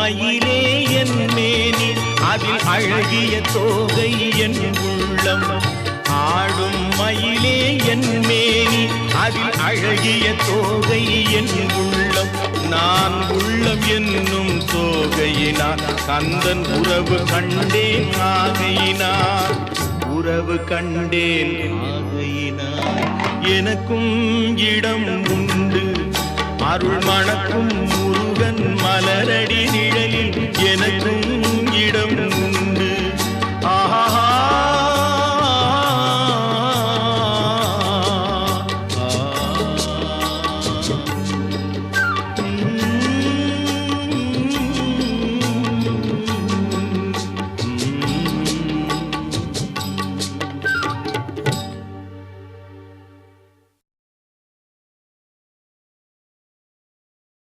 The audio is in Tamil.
மயிலே என் மேனி அதில் அழகிய தோகை என் உள்ளம். ஆடும் மயிலே என் மேனி அதில் அழகிய தோகை என் உள்ளம். நான் உள்ளம் என்னும் தோகையினார் கந்தன் உறவு கண்டேன் ஆகையினார். உறவு கண்டேன் ஆகையினார். எனக்கும் இடம் உண்டு அருள் மணக்கும்